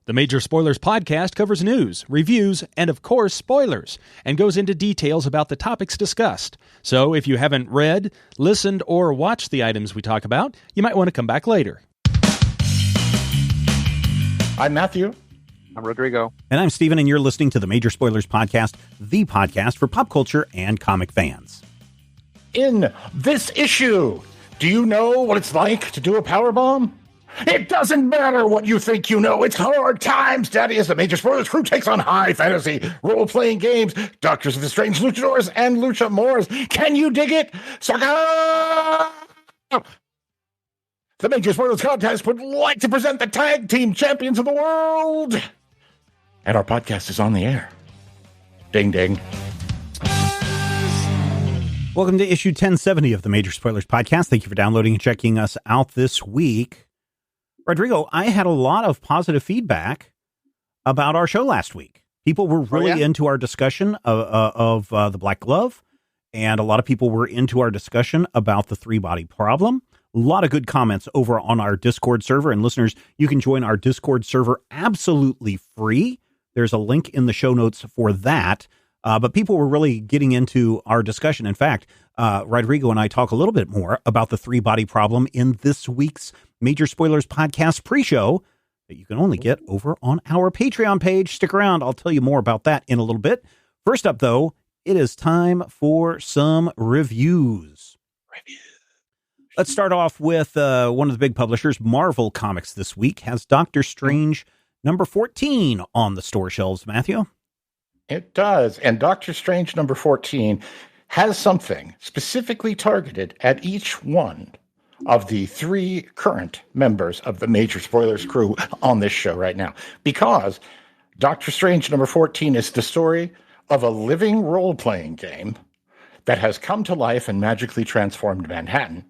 The Major Spoilers podcast covers news, reviews, and of course, spoilers, and goes into details about the topics discussed. So if you haven't read, listened, or watched the items we talk about, you might want to come back later. I'm Matthew. I'm Rodrigo. And I'm Stephen, and you're listening to the Major Spoilers podcast, the podcast for pop culture and comic fans. In this issue, do you know what it's like to do a powerbomb? It doesn't matter what you think you know. It's hard times, Daddy, as the Major Spoilers crew takes on high fantasy role-playing games, Doctors of the Strange Luchadors, and Lucha Moors. Can you dig it? Sucker! The Major Spoilers contest would like to present the tag team champions of the world. And our podcast is on the air. Ding, ding. Welcome to issue 1070 of the Major Spoilers podcast. Thank you for downloading and checking us out this week. Rodrigo, I had a lot of positive feedback about our show last week. People were really into our discussion of the Black Glove, and a lot of people were into our discussion about the three-body problem. A lot of good comments over on our Discord server, and listeners, you can join our Discord server absolutely free. There's a link in the show notes for that. But people were really getting into our discussion. In fact, Rodrigo and I talk a little bit more about the three-body problem in this week's Major Spoilers podcast pre-show that you can only get over on our Patreon page. Stick around. I'll tell you more about that in a little bit. First up, though, it is time for some reviews. Let's start off with one of the big publishers. Marvel Comics this week has Doctor Strange number 14 on the store shelves, Matthew. It does. And Doctor Strange number 14 has something specifically targeted at each one of the three current members of the Major Spoilers crew on this show right now. Because Doctor Strange number 14 is the story of a living role-playing game that has come to life and magically transformed Manhattan.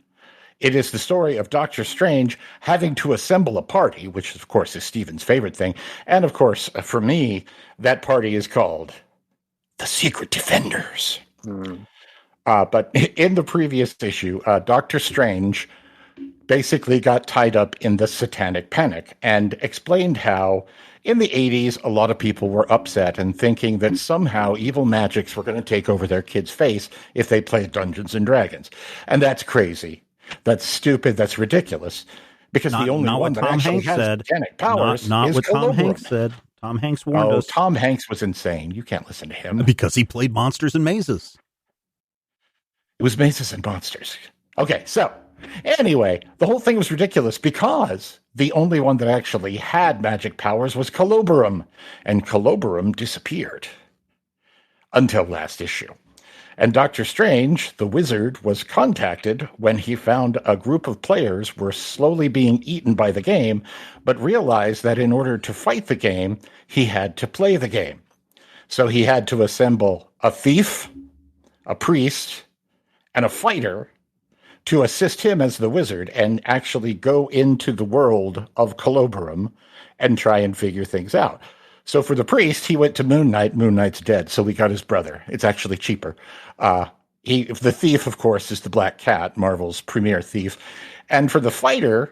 It is the story of Doctor Strange having to assemble a party, which, of course, is Stephen's favorite thing. And, of course, for me, that party is called the Secret Defenders. But in the previous issue, Doctor Strange basically got tied up in the Satanic Panic and explained how in the 80s, a lot of people were upset and thinking that somehow evil magics were going to take over their kids' face if they played Dungeons and Dragons. And that's crazy. That's stupid. That's ridiculous. Because the only one that actually has satanic powers is not what Tom Colobrum. Hanks said. Tom Hanks warned us. Tom Hanks was insane. You can't listen to him. Because he played monsters and mazes. It was mazes and monsters. Okay, so anyway, the whole thing was ridiculous because the only one that actually had magic powers was Colobrum, and Colobrum disappeared until last issue. And Doctor Strange, the wizard, was contacted when he found a group of players were slowly being eaten by the game, but realized that in order to fight the game, he had to play the game. So he had to assemble a thief, a priest, and a fighter to assist him as the wizard and actually go into the world of Colobrum and try and figure things out. So for the priest, he went to Moon Knight. Moon Knight's dead, so we got his brother. It's actually cheaper. The thief, of course, is the Black Cat, Marvel's premier thief. And for the fighter,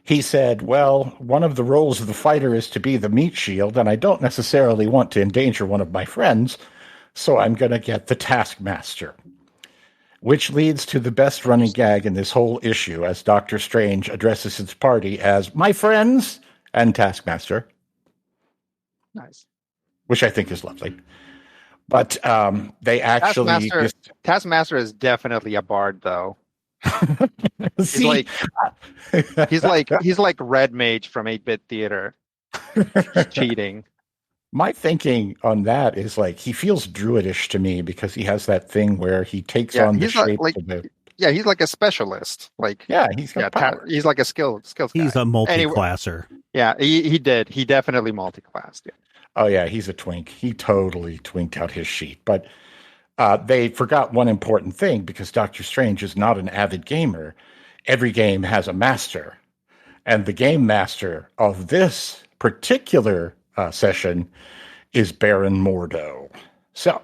he said, well, one of the roles of the fighter is to be the meat shield, and I don't necessarily want to endanger one of my friends, so I'm going to get the Taskmaster. Which leads to the best running gag in this whole issue as Doctor Strange addresses his party as my friends and Taskmaster. Nice. Which I think is lovely. But they actually... Taskmaster is definitely a bard, though. He's like Red Mage from 8-Bit Theater. Cheating. My thinking on that is like he feels druidish to me because he has that thing where he takes on the shape of the... Yeah, he's like a specialist. He's got power. He's like a skills guy. He's a multi-classer. He did. He definitely multi-classed. Yeah. Oh, yeah, he's a twink. He totally twinked out his sheet. But they forgot one important thing because Doctor Strange is not an avid gamer. Every game has a master. And the game master of this particular session is Baron Mordo. So,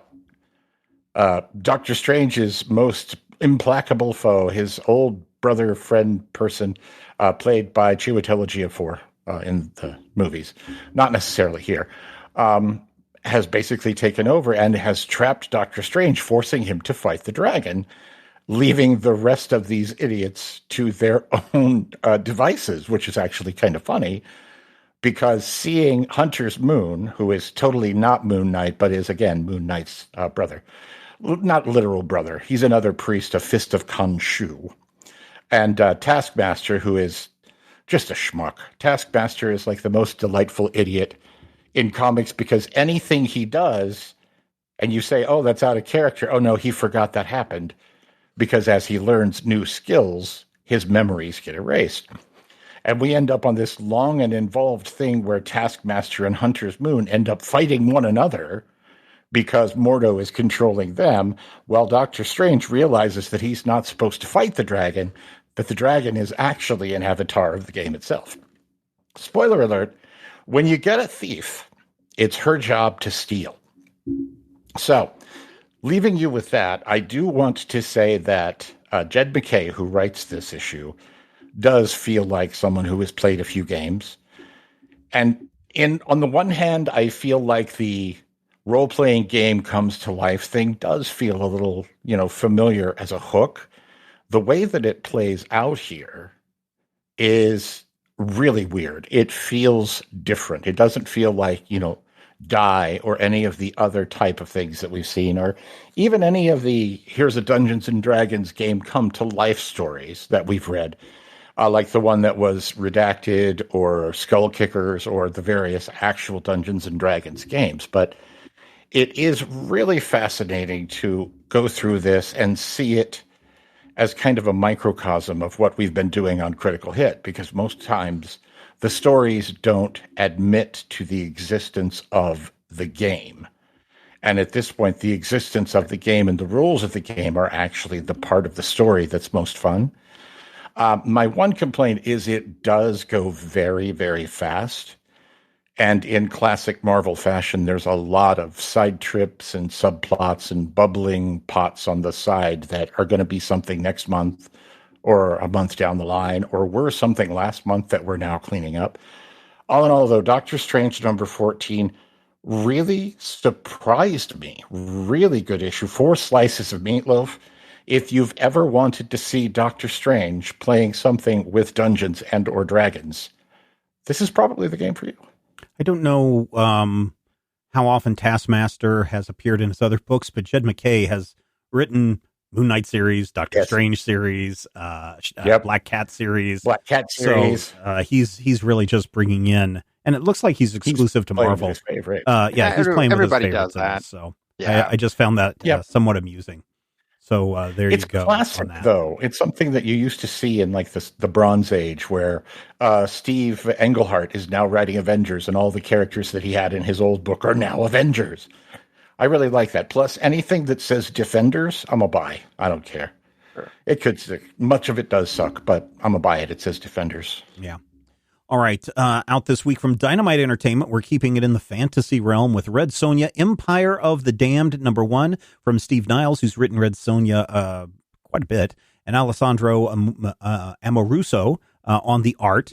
Doctor Strange's most implacable foe, his old brother, friend, person, played by Chiwetel Ejiofor, in the movies, not necessarily here, has basically taken over and has trapped Doctor Strange, forcing him to fight the dragon, leaving the rest of these idiots to their own devices, which is actually kind of funny, because seeing Hunter's Moon, who is totally not Moon Knight, but is, again, Moon Knight's brother, not literal brother. He's another priest, a Fist of Khonshu. And Taskmaster, who is just a schmuck. Taskmaster is like the most delightful idiot in comics because anything he does, and you say, oh, that's out of character. Oh, no, he forgot that happened. Because as he learns new skills, his memories get erased. And we end up on this long and involved thing where Taskmaster and Hunter's Moon end up fighting one another because Mordo is controlling them, while Doctor Strange realizes that he's not supposed to fight the dragon, that the dragon is actually an avatar of the game itself. Spoiler alert, when you get a thief, it's her job to steal. So, leaving you with that, I do want to say that Jed McKay, who writes this issue, does feel like someone who has played a few games. And on the one hand, I feel like the role-playing game comes to life thing does feel a little, familiar as a hook. The way that it plays out here is really weird. It feels different. It doesn't feel like, Die or any of the other type of things that we've seen, or even any of the here's a Dungeons and Dragons game come to life stories that we've read, like the one that was Redacted or Skull Kickers or the various actual Dungeons and Dragons games. But it is really fascinating to go through this and see it as kind of a microcosm of what we've been doing on Critical Hit, because most times the stories don't admit to the existence of the game. And at this point, the existence of the game and the rules of the game are actually the part of the story that's most fun. My one complaint is it does go very, very fast. And in classic Marvel fashion, there's a lot of side trips and subplots and bubbling pots on the side that are going to be something next month or a month down the line, or were something last month that we're now cleaning up. All in all, though, Doctor Strange number 14 really surprised me. Really good issue. 4 slices of meatloaf. If you've ever wanted to see Doctor Strange playing something with Dungeons and or Dragons, this is probably the game for you. I don't know how often Taskmaster has appeared in his other books, but Jed McKay has written Moon Knight series, Doctor Strange series, Black Cat series. So he's really just bringing in, and it looks like he's exclusive to Marvel. He's playing with everybody does that. So I just found that somewhat amusing. So there you go. It's classic, though. It's something that you used to see in like the Bronze Age, where Steve Englehart is now writing Avengers, and all the characters that he had in his old book are now Avengers. I really like that. Plus, anything that says Defenders, I'm a buy. I don't care. Sure. It could, much of it does suck, but I'm a buy it. It says Defenders. Yeah. All right. Out this week from Dynamite Entertainment, we're keeping it in the fantasy realm with Red Sonja, Empire of the Damned, number 1, from Steve Niles, who's written Red Sonja quite a bit, and Alessandro Amoruso on the art.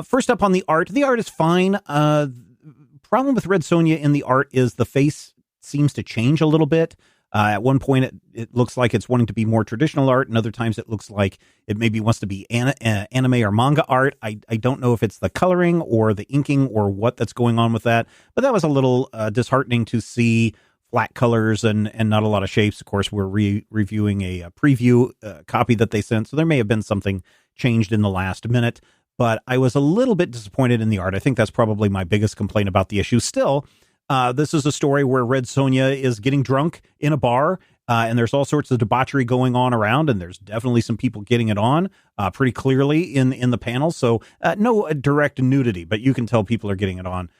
First up on the art is fine. Problem with Red Sonja in the art is the face seems to change a little bit. At one point, it looks like it's wanting to be more traditional art, and other times it looks like it maybe wants to be anime or manga art. I don't know if it's the coloring or the inking or what that's going on with that, but that was a little disheartening to see flat colors and not a lot of shapes. Of course, we're reviewing a preview copy that they sent, so there may have been something changed in the last minute, but I was a little bit disappointed in the art. I think that's probably my biggest complaint about the issue. Still, this is a story where Red Sonja is getting drunk in a bar, and there's all sorts of debauchery going on around, and there's definitely some people getting it on pretty clearly in the panel. So no direct nudity, but you can tell people are getting it on.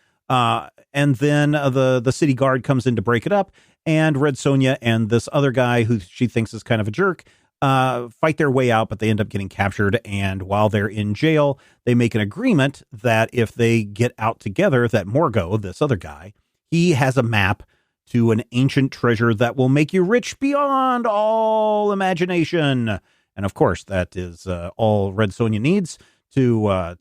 And then the city guard comes in to break it up, and Red Sonja and this other guy who she thinks is kind of a jerk fight their way out, but they end up getting captured. And while they're in jail, they make an agreement that if they get out together, that Morgo, this other guy, he has a map to an ancient treasure that will make you rich beyond all imagination. And of course, that is all Red Sonja needs to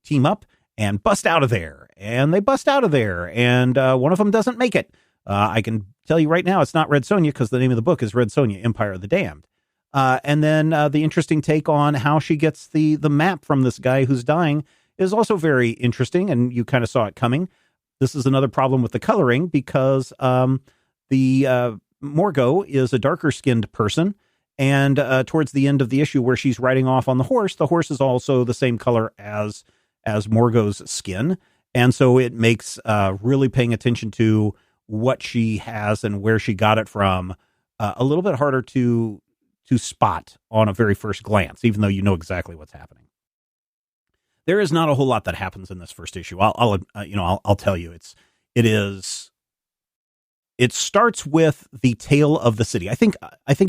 team up and bust out of there. And they bust out of there, and one of them doesn't make it. I can tell you right now, it's not Red Sonja, because the name of the book is Red Sonja, Empire of the Damned. And then the interesting take on how she gets the map from this guy who's dying is also very interesting, and you kind of saw it coming. This is another problem with the coloring, because the Morgo is a darker-skinned person, and towards the end of the issue where she's riding off on the horse is also the same color as Morgo's skin, and so it makes really paying attention to what she has and where she got it from a little bit harder to spot on a very first glance, even though you know exactly what's happening. There is not a whole lot that happens in this first issue. I'll tell you, it starts with the tale of the city. I think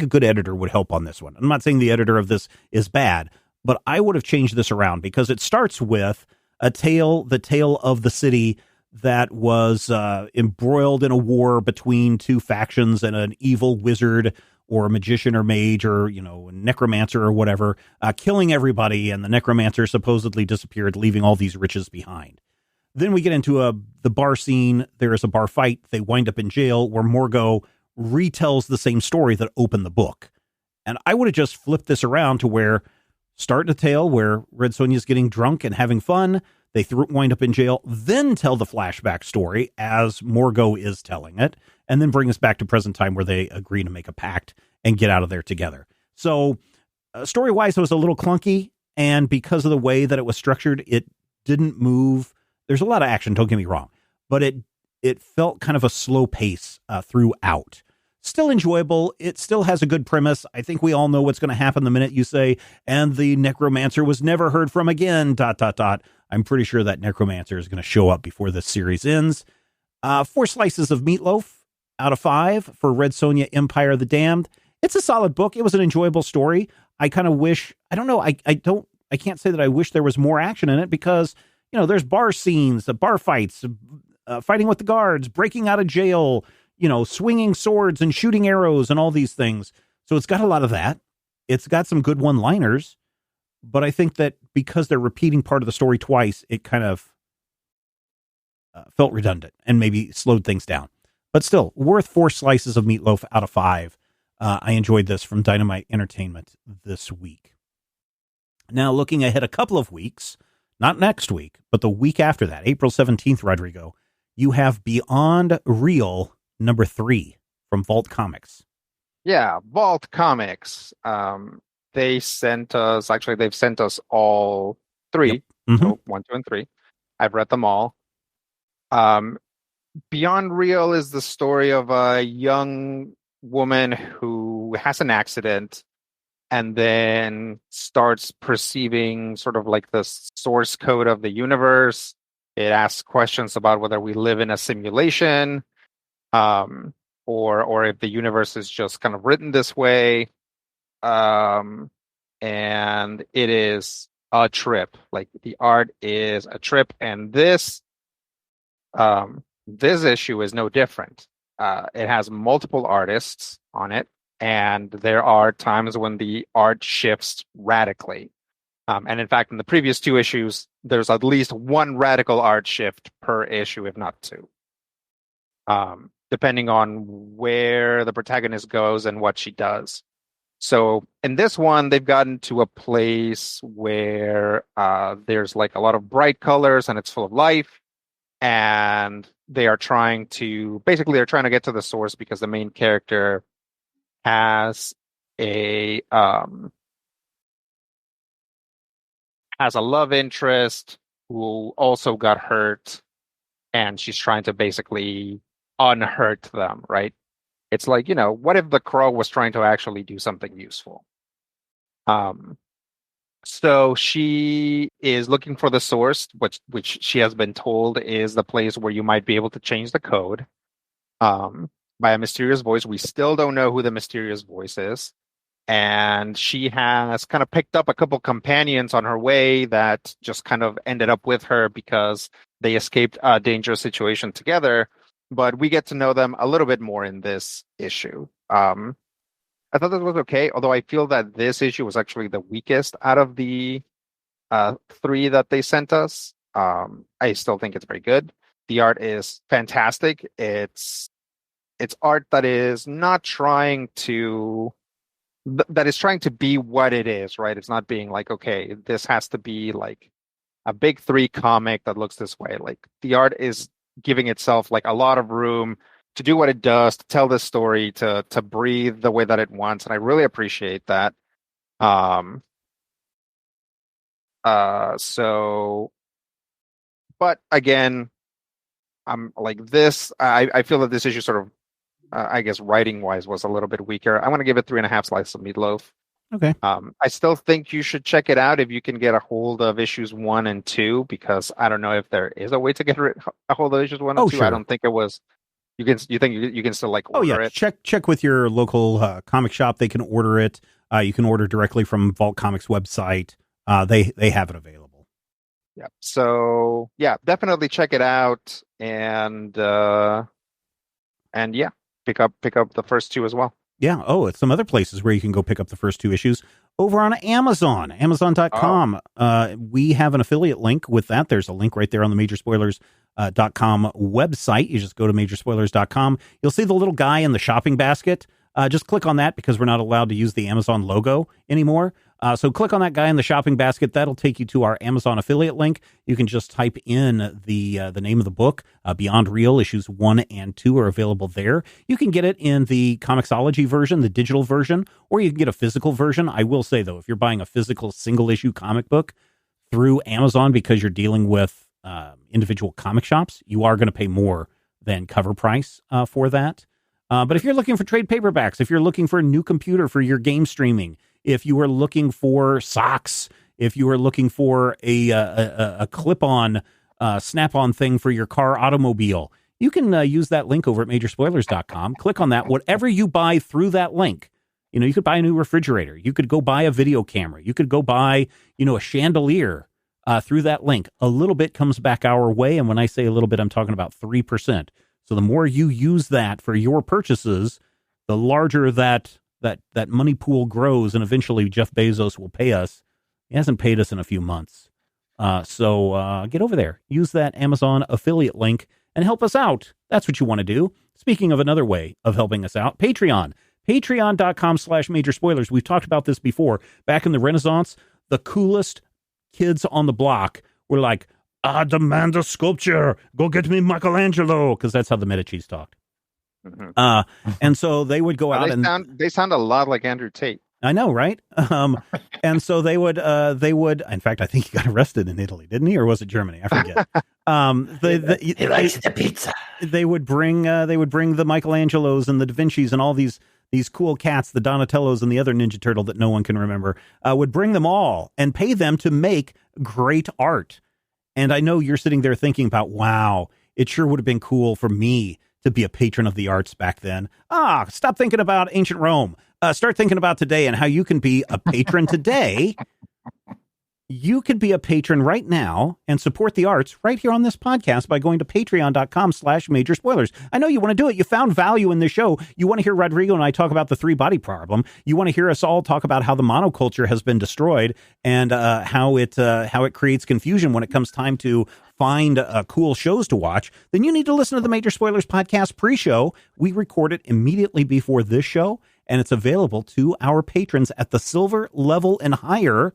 a good editor would help on this one. I'm not saying the editor of this is bad, but I would have changed this around, because it starts with the tale of the city that was embroiled in a war between two factions, and an evil wizard or a magician or mage or, a necromancer or whatever, killing everybody, and the necromancer supposedly disappeared, leaving all these riches behind. Then we get into the bar scene. There is a bar fight. They wind up in jail, where Morgo retells the same story that opened the book. And I would have just flipped this around to where start the tale where Red Sonja is getting drunk and having fun. They wind up in jail, then tell the flashback story as Morgo is telling it, and then bring us back to present time where they agree to make a pact and get out of there together. So story-wise, it was a little clunky, and because of the way that it was structured, it didn't move. There's a lot of action, don't get me wrong, but it felt kind of a slow pace throughout. Still enjoyable. It still has a good premise. I think we all know what's going to happen the minute you say, and the necromancer was never heard from again, ... I'm pretty sure that necromancer is going to show up before this series ends. 4 slices of meatloaf out of 5 for Red Sonja, Empire of the Damned. It's a solid book. It was an enjoyable story. I kind of wish, I don't know, I can't say that I wish there was more action in it, because, there's bar scenes, bar fights, fighting with the guards, breaking out of jail, swinging swords and shooting arrows and all these things. So it's got a lot of that. It's got some good one-liners, but I think that because they're repeating part of the story twice, it kind of felt redundant and maybe slowed things down. But still, worth 4 slices of meatloaf out of 5. I enjoyed this from Dynamite Entertainment this week. Now, looking ahead a couple of weeks, not next week, but the week after that, April 17th, Rodrigo, you have Beyond Real number 3 from Vault Comics. Yeah, Vault Comics. They've sent us all 3. Yep. Mm-hmm. So 1, 2, and 3. I've read them all. Beyond Real is the story of a young woman who has an accident and then starts perceiving sort of like the source code of the universe. It asks questions about whether we live in a simulation, or if the universe is just kind of written this way. And it is a trip. Like, the art is a trip, and this issue is no different. It has multiple artists on it, and there are times when the art shifts radically. And in fact, in the previous 2 issues, there's at least 1 radical art shift per issue, if not 2. Depending on where the protagonist goes and what she does. So in this one, they've gotten to a place where there's like a lot of bright colors and it's full of life. And they're trying to get to the source, because the main character has a love interest who also got hurt, and she's trying to basically unhurt them, right? It's like, what if the crow was trying to actually do something useful? So she is looking for the source, which she has been told is the place where you might be able to change the code, by a mysterious voice. We still don't know who the mysterious voice is. And she has kind of picked up a couple companions on her way that just kind of ended up with her because they escaped a dangerous situation together. But we get to know them a little bit more in this issue. I thought this was okay, although I feel that this issue was actually the weakest out of the 3 that they sent us. I still think it's very good. The art is fantastic. It's art that is not trying to that is trying to be what it is, right? It's not being like, okay, this has to be like a big 3 comic that looks this way. Like the art is giving itself like a lot of room to do what it does, to tell this story, to breathe the way that it wants, and I really appreciate that. So, but again, I'm like this. I feel that this issue sort of, I guess, writing wise was a little bit weaker. I want to give it 3.5 slices of meatloaf. Okay. I still think you should check it out if you can get a hold of issues 1 and 2, because I don't know if there is a way to get a hold of issues 1 and 2. Sure. I don't think it was. You think you can still like order it? Check with your local comic shop. They can order it. You can order directly from Vault Comics website. They have it available. Yeah. So yeah, definitely check it out, and yeah, pick up the first 2 as well. Yeah. Oh, it's some other places where you can go pick up the first 2 issues over on Amazon, Amazon.com. We have an affiliate link with that. There's a link right there on the Majorspoilers.com website. You just go to Majorspoilers.com. You'll see the little guy in the shopping basket. Just click on that because we're not allowed to use the Amazon logo anymore. So click on that guy in the shopping basket. That'll take you to our Amazon affiliate link. You can just type in the name of the book. Beyond Real issues 1 and 2 are available there. You can get it in the Comixology version, the digital version, or you can get a physical version. I will say, though, if you're buying a physical single issue comic book through Amazon because you're dealing with individual comic shops, you are going to pay more than cover price for that. But if you're looking for trade paperbacks, if you're looking for a new computer for your game streaming, if you are looking for socks, if you are looking for a clip-on, snap-on thing for your car automobile, you can use that link over at Majorspoilers.com. Click on that. Whatever you buy through that link, you could buy a new refrigerator. You could go buy a video camera. You could go buy, a chandelier through that link. A little bit comes back our way, and when I say a little bit, I'm talking about 3%. So the more you use that for your purchases, the larger that money pool grows, and eventually Jeff Bezos will pay us. He hasn't paid us in a few months. So get over there. Use that Amazon affiliate link and help us out. That's what you want to do. Speaking of another way of helping us out, Patreon. Patreon.com/Majorspoilers. We've talked about this before. Back in the Renaissance, the coolest kids on the block were like, I demand a sculpture. Go get me Michelangelo. Because that's how the Medici's talked. Mm-hmm. And so they would go out they sound a lot like Andrew Tate. I know, right? And so they would, in fact, I think he got arrested in Italy, didn't he? Or was it Germany? I forget. He likes the pizza. They would bring the Michelangelos and the Da Vinci's and all these cool cats, the Donatellos and the other Ninja Turtle that no one can remember, would bring them all and pay them to make great art. And I know you're sitting there thinking about, wow, it sure would have been cool for me to be a patron of the arts back then. Stop thinking about ancient Rome. Start thinking about today and how you can be a patron today. You could be a patron right now and support the arts right here on this podcast by going to patreon.com/Majorspoilers. I know you want to do it. You found value in this show. You want to hear Rodrigo and I talk about the 3-body problem. You want to hear us all talk about how the monoculture has been destroyed and how it creates confusion when it comes time to find cool shows to watch. Then you need to listen to the Major Spoilers podcast pre-show. We record it immediately before this show, and it's available to our patrons at the silver level and higher.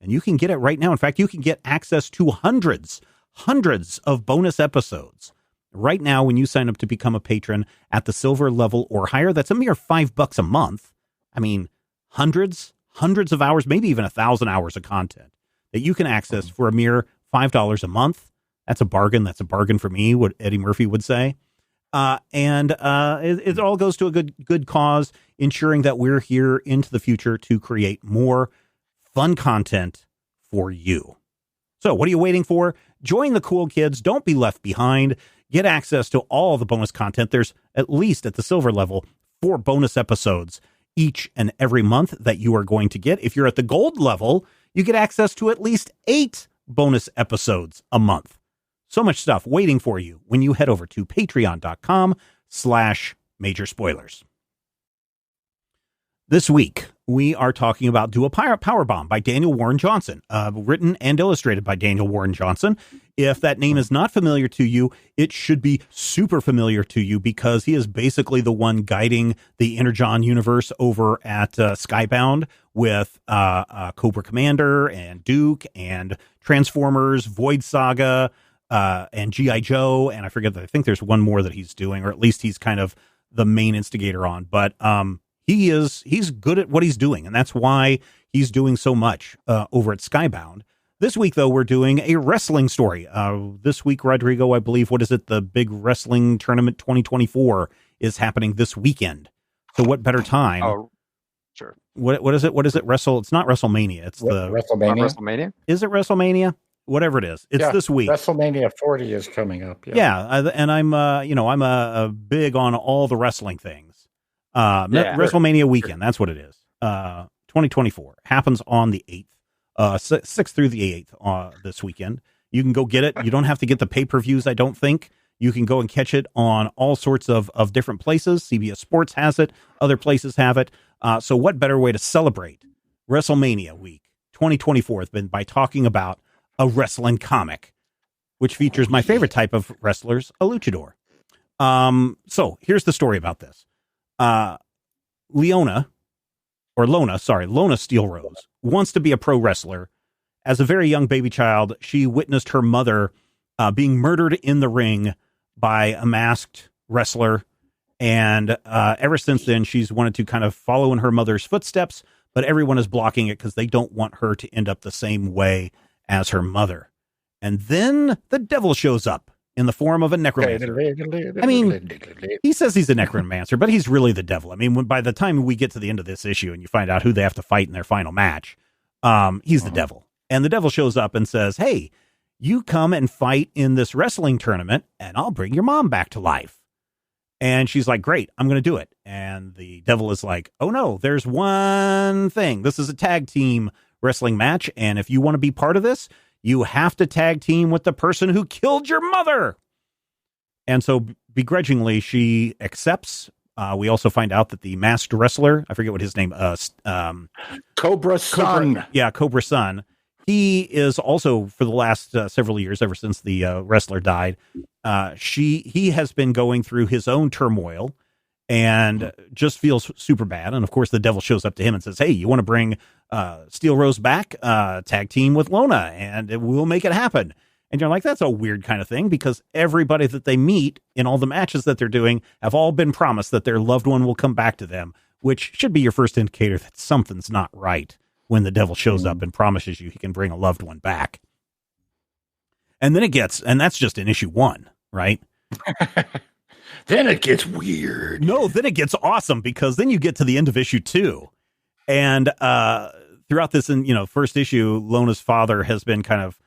And you can get it right now. In fact, you can get access to hundreds of bonus episodes right now when you sign up to become a patron at the silver level or higher. That's a mere $5 a month. I mean, hundreds of hours, maybe even 1,000 hours of content that you can access for a mere $5 a month. That's a bargain. That's a bargain for me, what Eddie Murphy would say. And it all goes to a good cause, ensuring that we're here into the future to create more fun content for you. So what are you waiting for? Join the cool kids. Don't be left behind. Get access to all the bonus content. There's, at least at the silver level, 4 bonus episodes each and every month that you are going to get. If you're at the gold level, you get access to at least 8 bonus episodes a month. So much stuff waiting for you when you head over to patreon.com/Majorspoilers. This week, we are talking about Do A Powerbomb by Daniel Warren Johnson, written and illustrated by Daniel Warren Johnson. If that name is not familiar to you, it should be super familiar to you because he is basically the one guiding the Energon universe over at Skybound with Cobra Commander and Duke and Transformers, Void Saga, and G.I. Joe. And I think there's one more that he's doing, or at least he's kind of the main instigator on. But he's good at what he's doing, and that's why he's doing so much over at Skybound. This week, though, we're doing a wrestling story. This week, Rodrigo, I believe, what is it? The big wrestling tournament 2024 is happening this weekend. So what better time? Oh, sure. What is it? What is it? It's not WrestleMania. It's the WrestleMania. Is it WrestleMania? Whatever it is, it's this week. WrestleMania 40 is coming up. And I'm I'm a big on all the wrestling things. WrestleMania weekend, that's what it is. 2024 happens on the 8th, 6th through the 8th this weekend. You can go get it. You don't have to get the pay-per-views, I don't think. You can go and catch it on all sorts of different places. CBS Sports has it. Other places have it. So what better way to celebrate WrestleMania week 2024 has been by talking about a wrestling comic, which features my favorite type of wrestlers, a luchador. So here's the story about this. Lona Steel Rose wants to be a pro wrestler. As a very young baby child, she witnessed her mother being murdered in the ring by a masked wrestler. And ever since then, she's wanted to kind of follow in her mother's footsteps, but everyone is blocking it because they don't want her to end up the same way as her mother. And then the devil shows up in the form of a necromancer. I mean, he says he's a necromancer, but he's really the devil. I mean, by the time we get to the end of this issue and you find out who they have to fight in their final match, he's the devil. And the devil shows up and says, hey, you come and fight in this wrestling tournament and I'll bring your mom back to life. And she's like, great, I'm going to do it. And the devil is like, oh no, there's one thing. This is a tag team wrestling match. And if you want to be part of this, you have to tag team with the person who killed your mother. And so begrudgingly, she accepts. We also find out that the masked wrestler, I forget what his name, Cobra Sun. Cobra Sun. He is also, for the last several years, ever since the wrestler died, he has been going through his own turmoil and just feels super bad. And of course, the devil shows up to him and says, hey, you want to bring Steel Rose back, tag team with Lona, and we'll make it happen. And you're like, that's a weird kind of thing, because everybody that they meet in all the matches that they're doing have all been promised that their loved one will come back to them, which should be your first indicator that something's not right when the devil shows up and promises you he can bring a loved one back. And then and that's just in issue 1, right? Then it gets weird. No, then it gets awesome, because then you get to the end of issue 2. And throughout this, first issue, Lona's father has been kind of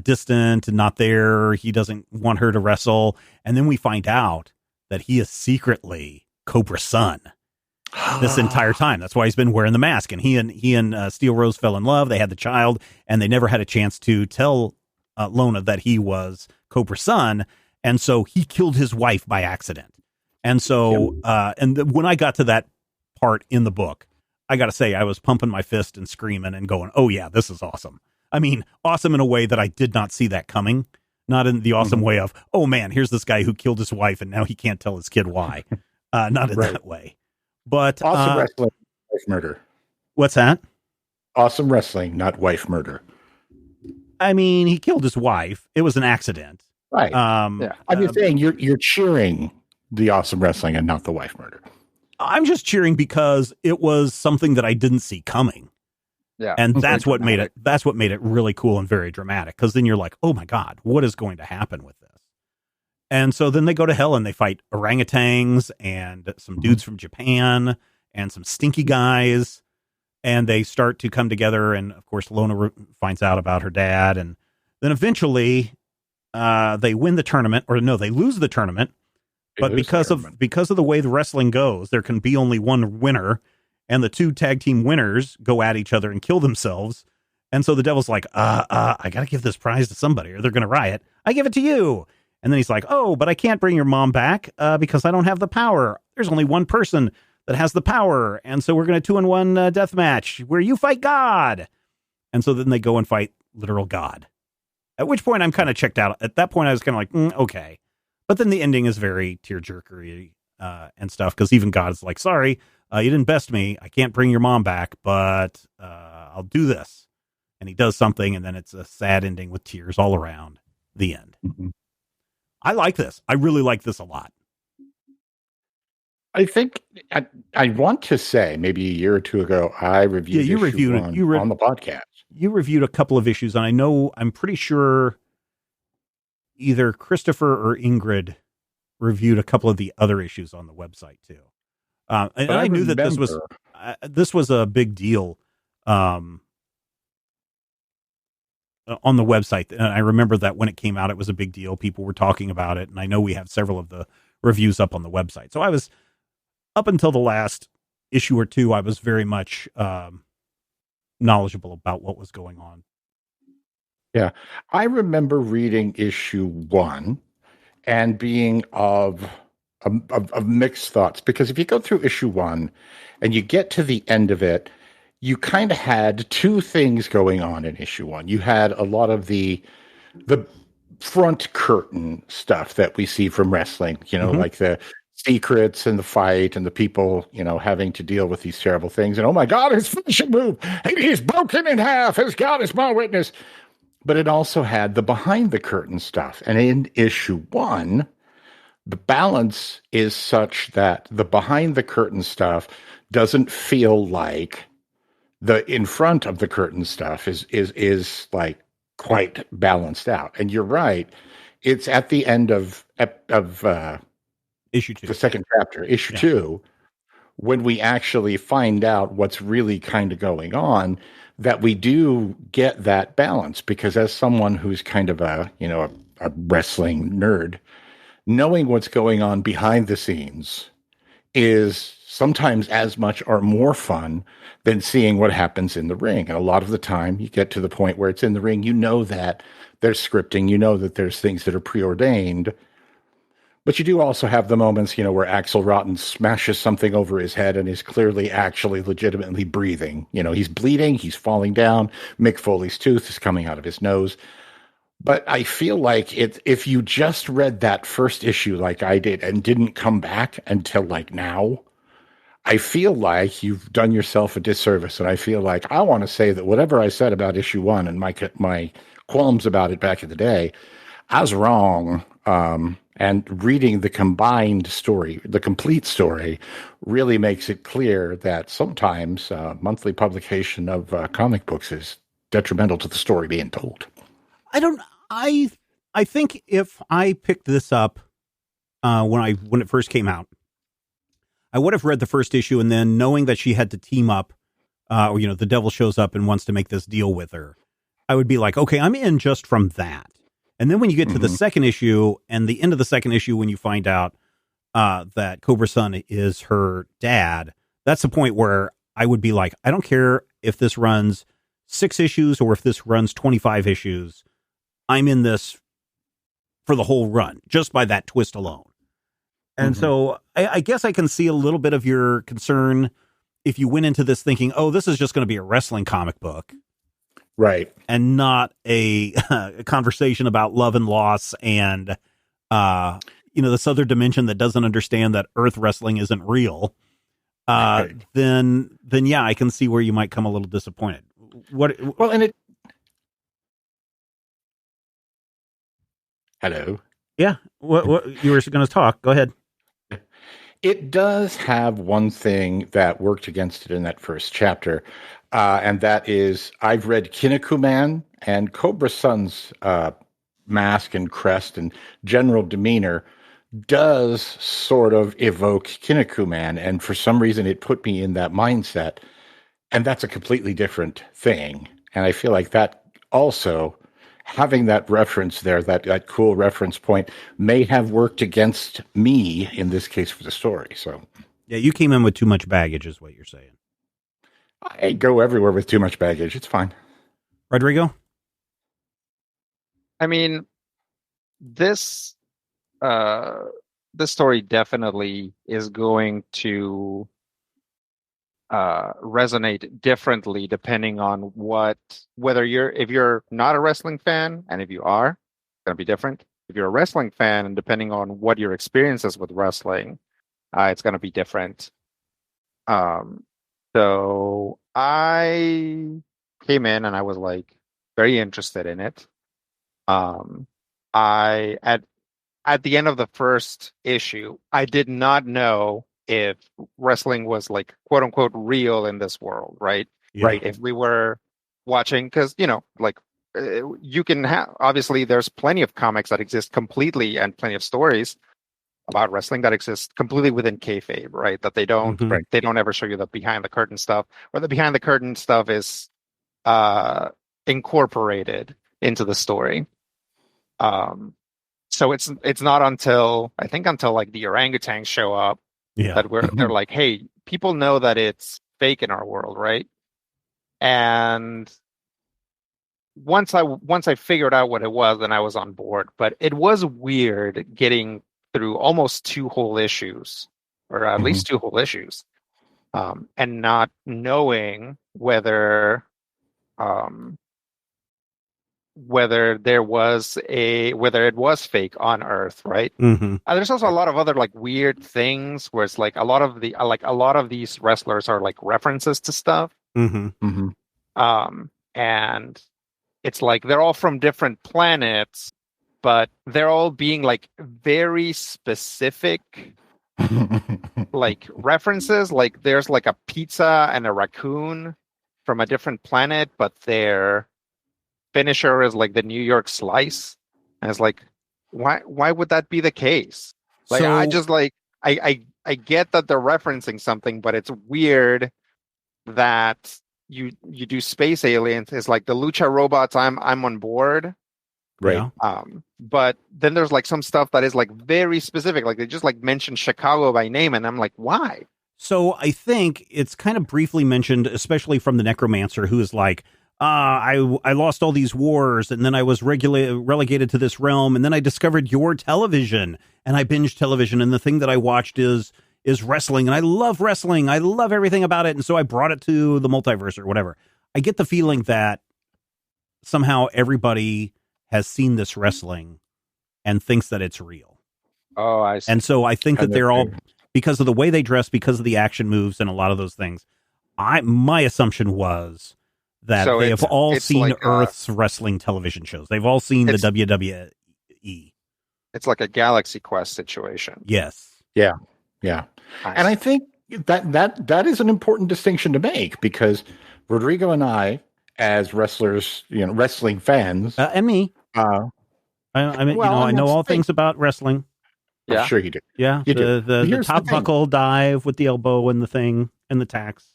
distant and not there. He doesn't want her to wrestle. And then we find out that he is secretly Cobra Sun this entire time. That's why he's been wearing the mask. And he and Steel Rose fell in love. They had the child, and they never had a chance to tell Lona that he was Cobra Sun. And so he killed his wife by accident. And so, when I got to that part in the book, I got to say, I was pumping my fist and screaming and going, oh yeah, this is awesome. I mean, awesome in a way that I did not see that coming. Not in the awesome way of, oh man, here's this guy who killed his wife and now he can't tell his kid why. Not in that way. But awesome wrestling, wife murder. What's that? Awesome wrestling, not wife murder. I mean, he killed his wife. It was an accident. Right. I'm just saying you're cheering the awesome wrestling and not the wife murder. I'm just cheering because it was something that I didn't see coming. Yeah. And that's what made it really cool and very dramatic. Because then you're like, oh my God, what is going to happen with this? And so then they go to hell and they fight orangutans and some dudes from Japan and some stinky guys. And they start to come together. And of course, Lona finds out about her dad. And then eventually they win the tournament, or no, they lose the tournament. But because of the way the wrestling goes, there can be only one winner, and the 2 tag team winners go at each other and kill themselves. And so the devil's like, I got to give this prize to somebody or they're going to riot. I give it to you. And then he's like, oh, but I can't bring your mom back because I don't have the power. There's only one person that has the power. And so we're going to 2-in-1 death match where you fight God. And so then they go and fight literal God. At which point I'm kind of checked out. At that point I was kind of like, okay. But then the ending is very tearjerkery and stuff, because even God is like, sorry, you didn't best me. I can't bring your mom back, but I'll do this. And he does something, and then it's a sad ending with tears all around. The end. Mm-hmm. I like this. I really like this a lot. I think I want to say maybe a year or two ago, I reviewed you reviewed it on the podcast. You reviewed a couple of issues, and I'm pretty sure either Christopher or Ingrid reviewed a couple of the other issues on the website too. And I knew that this was a big deal on the website. And I remember that when it came out, it was a big deal. People were talking about it. And I know we have several of the reviews up on the website. So I was, up until the last issue or two, I was very much knowledgeable about what was going on. Yeah. I remember reading issue 1 and being of mixed thoughts, because if you go through issue 1 and you get to the end of it, you kind of had two things going on in issue 1. You had a lot of the front curtain stuff that we see from wrestling, like the secrets and the fight and the people, having to deal with these terrible things. And, oh my God, his finishing move, he's broken in half. His God is my witness. But it also had the behind the curtain stuff. And in issue 1, the balance is such that the behind the curtain stuff doesn't feel like the in front of the curtain stuff is like quite balanced out. And you're right. It's at the end of issue 2, the second chapter, issue 2, when we actually find out what's really kind of going on, that we do get that balance. Because as someone who's kind of a wrestling nerd, knowing what's going on behind the scenes is sometimes as much or more fun than seeing what happens in the ring. And a lot of the time you get to the point where it's in the ring, that there's scripting, that there's things that are preordained. But you do also have the moments, where Axel Rotten smashes something over his head and is clearly actually legitimately breathing. He's bleeding, he's falling down, Mick Foley's tooth is coming out of his nose. But I feel like if you just read that first issue like I did and didn't come back until like now, I feel like you've done yourself a disservice. And I feel like I want to say that whatever I said about issue 1 and my qualms about it back in the day, I was wrong. And reading the combined story, the complete story, really makes it clear that sometimes monthly publication of comic books is detrimental to the story being told. I think if I picked this up when it first came out, I would have read the first issue, and then knowing that she had to team up, the devil shows up and wants to make this deal with her, I would be like, okay, I'm in just from that. And then when you get to the second issue and the end of the second issue, when you find out that Cobra Sun is her dad, that's the point where I would be like, I don't care if this runs 6 issues or if this runs 25 issues. I'm in this for the whole run, just by that twist alone. And so I guess I can see a little bit of your concern if you went into this thinking, oh, this is just going to be a wrestling comic book. Right. And not a conversation about love and loss and, this other dimension that doesn't understand that Earth wrestling isn't real. Right. Then yeah, I can see where you might come a little disappointed. Hello. Yeah. What you were going to talk? Go ahead. It does have one thing that worked against it in that first chapter, and that is I've read Kinnikuman, and Cobra Sun's mask and crest and general demeanor does sort of evoke Kinnikuman, and for some reason it put me in that mindset, and that's a completely different thing. And I feel like that also, having that reference there, that cool reference point, may have worked against me in this case for the story. So, yeah, you came in with too much baggage, is what you're saying. I go everywhere with too much baggage. It's fine. Rodrigo? I mean, this story definitely is going to resonate differently depending on if you're not a wrestling fan, and if you are, it's going to be different. If you're a wrestling fan, and depending on what your experiences with wrestling, it's going to be different. So I came in and I was like very interested in it. I at the end of the first issue, I did not know if wrestling was like quote unquote real in this world, right? Yeah. Right. If we were watching, because like you can have, obviously there's plenty of comics that exist completely and plenty of stories about wrestling that exist completely within kayfabe, right? That they don't they don't ever show you the behind the curtain stuff, or the behind the curtain stuff is incorporated into the story. So it's not until like the orangutans show up that they're like, hey, people know that it's fake in our world, right? And once I figured out what it was, then I was on board. But it was weird getting through almost 2 whole issues, or at least 2 whole issues, and not knowing whether it was fake on Earth, right? There's also a lot of other like weird things where it's like a lot of these wrestlers are like references to stuff, and it's like they're all from different planets, but they're all being like very specific like references. Like there's like a pizza and a raccoon from a different planet, but their finisher is like the New York slice. And it's like, why would that be the case? Like, so, I just like I get that they're referencing something, but it's weird that you do space aliens. It's like the lucha robots, I'm on board. Right. But then there's like some stuff that is like very specific. Like they just like mention Chicago by name, and I'm like, why? So I think it's kind of briefly mentioned, especially from the necromancer, who is like, I lost all these wars, and then I was relegated to this realm, and then I discovered your television, and I binged television, and the thing that I watched is wrestling, and I love wrestling. I love everything about it, and so I brought it to the multiverse or whatever. I get the feeling that somehow everybody has seen this wrestling and thinks that it's real. Oh, I see. And so I think that they're all, because of the way they dress, because of the action moves and a lot of those things, my assumption was that they have all seen like Earth's wrestling television shows. They've all seen the WWE. It's like a Galaxy Quest situation. Yes. Yeah. Yeah. And I think that is an important distinction to make, because Rodrigo and I, as wrestlers, wrestling fans, and me, I know all things about wrestling. Yeah, I'm sure you do. Yeah, the top buckle dive with the elbow and the thing and the tacks.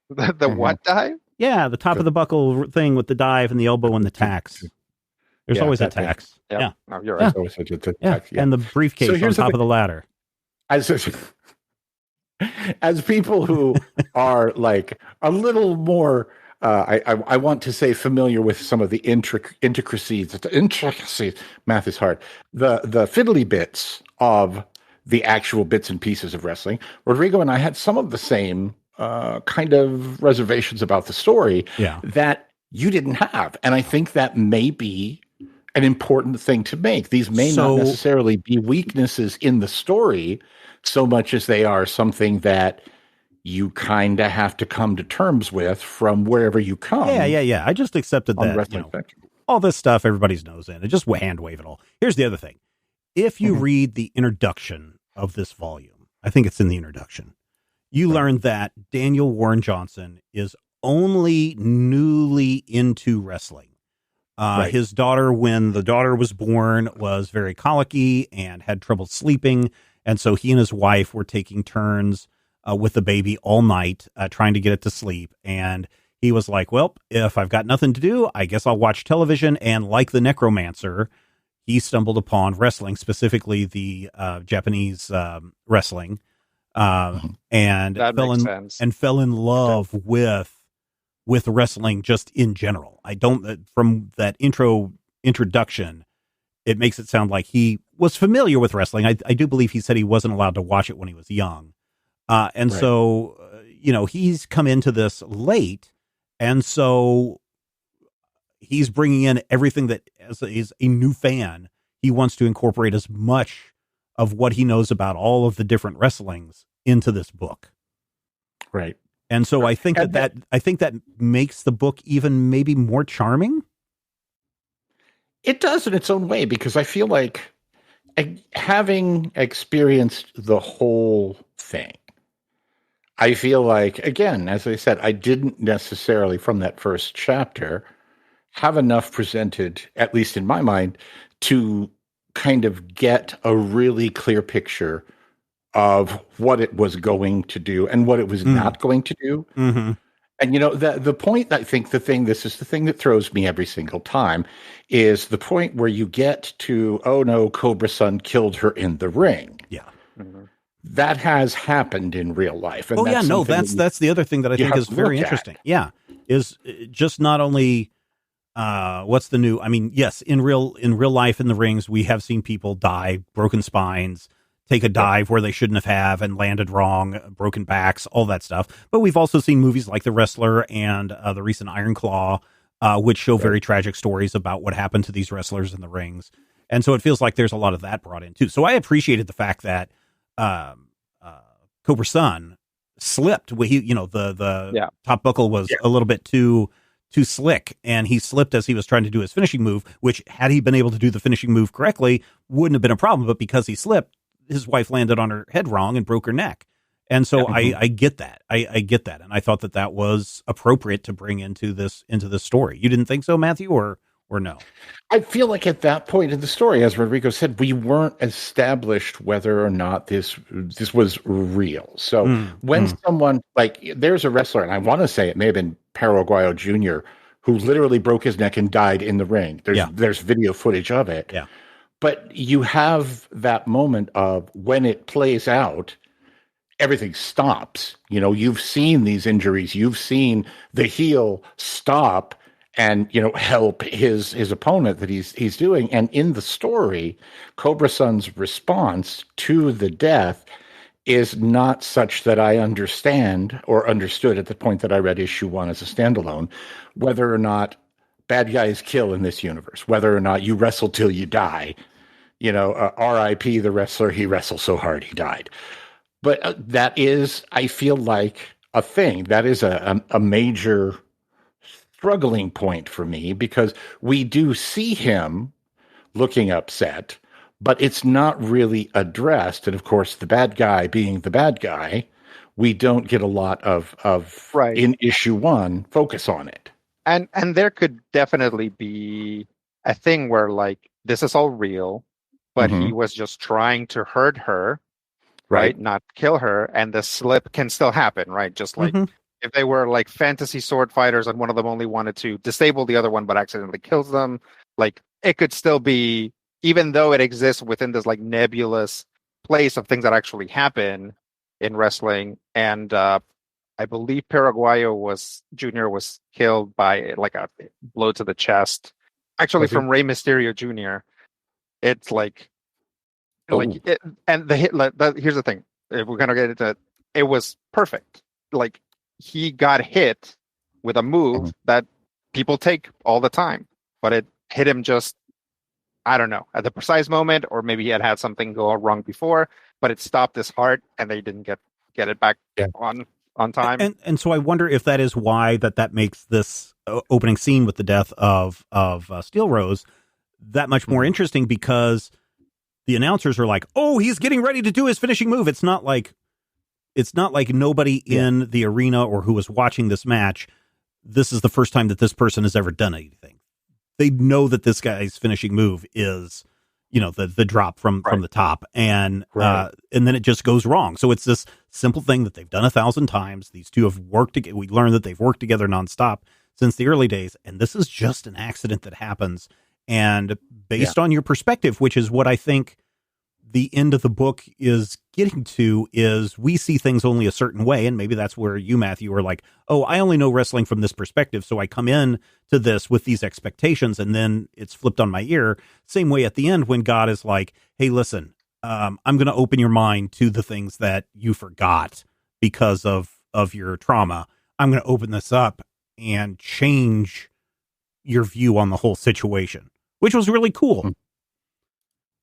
The what dive? Yeah, the top of the buckle thing with the dive and the elbow and the tacks. There's always a tax. Yeah, no, you're right. And the briefcase on top of the ladder. As people who are like a little more, I want to say, familiar with some of the intricacies. Math is hard. The fiddly bits of the actual bits and pieces of wrestling. Rodrigo and I had some of the same kind of reservations about the story that you didn't have, and I think that may be an important thing to make. These may not necessarily be weaknesses in the story so much as they are something that you kind of have to come to terms with from wherever you come. Yeah. I just accepted that. All this stuff, everybody's nose in. Just hand wave it all. Here's the other thing. If you read the introduction of this volume, I think it's in the introduction, you learn that Daniel Warren Johnson is only newly into wrestling. His daughter, when the daughter was born, was very colicky and had trouble sleeping. And so he and his wife were taking turns with the baby all night, trying to get it to sleep. And he was like, well, if I've got nothing to do, I guess I'll watch television. And like the necromancer, he stumbled upon wrestling, specifically the Japanese wrestling, and fell in love with wrestling just in general. From that introduction, it makes it sound like he was familiar with wrestling. I do believe he said he wasn't allowed to watch it when he was young. So, he's come into this late, and so he's bringing in everything that as a new fan, he wants to incorporate as much of what he knows about all of the different wrestlings into this book. Right. And so I think that makes the book even maybe more charming. It does in its own way, because I feel like having experienced the whole thing, I feel like, again, as I said, I didn't necessarily from that first chapter have enough presented, at least in my mind, to kind of get a really clear picture of what it was going to do and what it was not going to do. Mm-hmm. And, the point, I think this is the thing that throws me every single time, is the point where you get to, oh no, Cobra Sun killed her in the ring. Yeah. Mm-hmm. That has happened in real life. And that's the other thing that I think is very interesting. Yeah. Is just not only, what's the new, I mean, yes, in real life in the rings, we have seen people die, broken spines, take a dive where they shouldn't have and landed wrong, broken backs, all that stuff. But we've also seen movies like The Wrestler and the recent Iron Claw, which show very tragic stories about what happened to these wrestlers in the rings. And so it feels like there's a lot of that brought in too. So I appreciated the fact that Cobra Sun slipped. The top buckle was a little bit too slick, and he slipped as he was trying to do his finishing move, which had he been able to do the finishing move correctly, wouldn't have been a problem. But because he slipped, his wife landed on her head wrong and broke her neck. And so I get that. I get that. And I thought that was appropriate to bring into this story. You didn't think so, Matthew, or no? I feel like at that point in the story, as Rodrigo said, we weren't established whether or not this was real. So when someone, like, there's a wrestler, and I want to say it may have been Paraguayo Jr., who literally broke his neck and died in the ring. There's video footage of it. Yeah. But you have that moment of when it plays out, everything stops. You've seen these injuries. You've seen the heel stop and, help his opponent that he's doing. And in the story, Cobra Sun's response to the death is not such that I understand or understood at the point that I read issue 1 as a standalone, whether or not bad guys kill in this universe, whether or not you wrestle till you die. R.I.P. the wrestler, he wrestled so hard he died. But that is, I feel like, a thing. That is a major struggling point for me, because we do see him looking upset, but it's not really addressed. And of course, the bad guy being the bad guy, we don't get a lot of in issue 1 focus on it. And there could definitely be a thing where, like, this is all real, but he was just trying to hurt her, right? Not kill her, and the slip can still happen, right? Just like if they were like fantasy sword fighters and one of them only wanted to disable the other one but accidentally kills them, like, it could still be, even though it exists within this like nebulous place of things that actually happen in wrestling. And I believe Paraguayo Jr. was killed by like a blow to the chest, actually from Rey Mysterio Jr. It's like it, and the hit. Here's the thing: if we're gonna get into it, it was perfect. Like, he got hit with a move that people take all the time, but it hit him just, I don't know, at the precise moment, or maybe he had something go wrong before, but it stopped his heart, and they didn't get it back on time. And so I wonder if that is why that makes this opening scene with the death of Steel Rose that much more interesting, because the announcers are like, oh, he's getting ready to do his finishing move. It's not like nobody in the arena or who was watching this match, this is the first time that this person has ever done anything. They know that this guy's finishing move is, the drop from the top, and then it just goes wrong. So it's this simple thing that they've done 1,000 times. These two have worked together. We learned that they've worked together nonstop since the early days, and this is just an accident that happens. And based on your perspective, which is what I think the end of the book is getting to, is we see things only a certain way. And maybe that's where you, Matthew, are like, oh, I only know wrestling from this perspective, so I come in to this with these expectations, and then it's flipped on my ear. Same way at the end when God is like, hey, listen, I'm going to open your mind to the things that you forgot because of of your trauma. I'm going to open this up and change your view on the whole situation, which was really cool.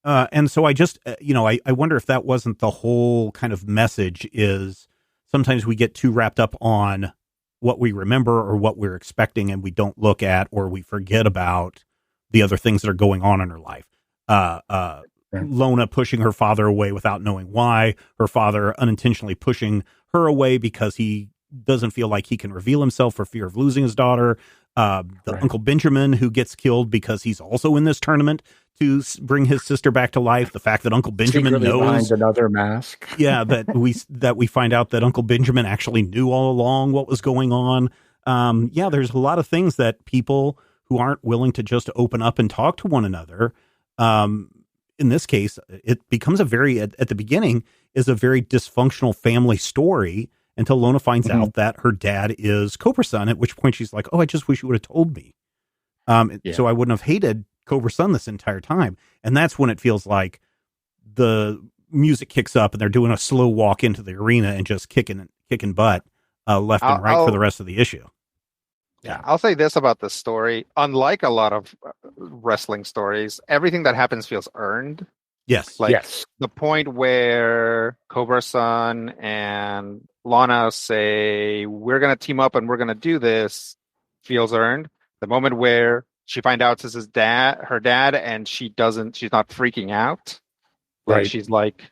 And so I just, I wonder if that wasn't the whole kind of message. Is sometimes we get too wrapped up on what we remember or what we're expecting, and we don't look at, or we forget about the other things that are going on in her life. Lona pushing her father away without knowing why, her father unintentionally pushing her away because he doesn't feel like he can reveal himself for fear of losing his daughter. Uncle Benjamin, who gets killed because he's also in this tournament to bring his sister back to life. The fact that Uncle Benjamin knows behind another mask. that we find out that Uncle Benjamin actually knew all along what was going on. There's a lot of things that people who aren't willing to just open up and talk to one another. In this case, it becomes at the beginning is a very dysfunctional family story until Lona finds out that her dad is Cobra's son, at which point she's like, oh, I just wish you would have told me. So I wouldn't have hated Cobra's son this entire time. And that's when it feels like the music kicks up and they're doing a slow walk into the arena and just kicking butt left and right for the rest of the issue. Yeah, I'll say this about the story. Unlike a lot of wrestling stories, everything that happens feels earned. Yes. The point where Cobra-san and Lana say, we're going to team up and we're going to do this, feels earned. The moment where she finds out this is her dad, and she's not freaking out. Like, she's like,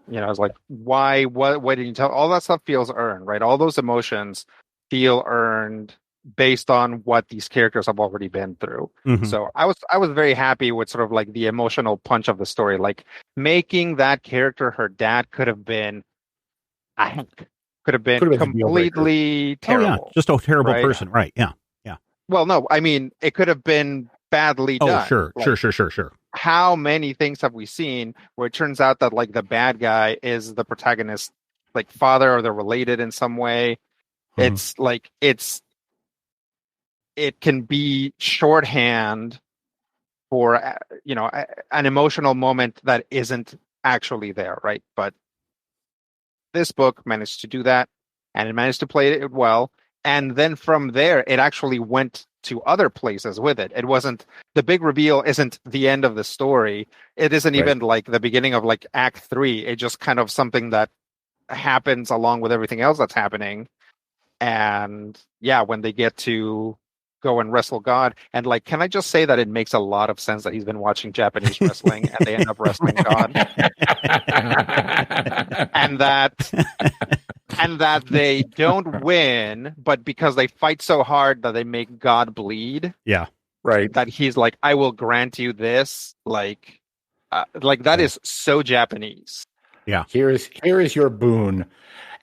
it's like, why didn't you tell? All that stuff feels earned, right? All those emotions feel earned based on what these characters have already been through. So I was very happy with sort of like the emotional punch of the story, like making that character her dad could have been completely terrible. Just a terrible person, right? Yeah. Well, no, I mean, it could have been badly done. Sure. How many things have we seen where it turns out that like the bad guy is the protagonist, like father, or they're related in some way? It's like it can be shorthand for an emotional moment that isn't actually there, right? But this book managed to do that, and it managed to play it well. And then from there, it actually went to other places with it. It wasn't, the big reveal isn't the end of the story. It isn't even like the beginning of like Act 3. It's just kind of something that happens along with everything else that's happening. And when they get to go and wrestle God, and like, can I just say that it makes a lot of sense that he's been watching Japanese wrestling and they end up wrestling God, and that they don't win, but because they fight so hard that they make God bleed. Yeah, right. That he's like, I will grant you this. Like that is so Japanese. Yeah. Here is your boon.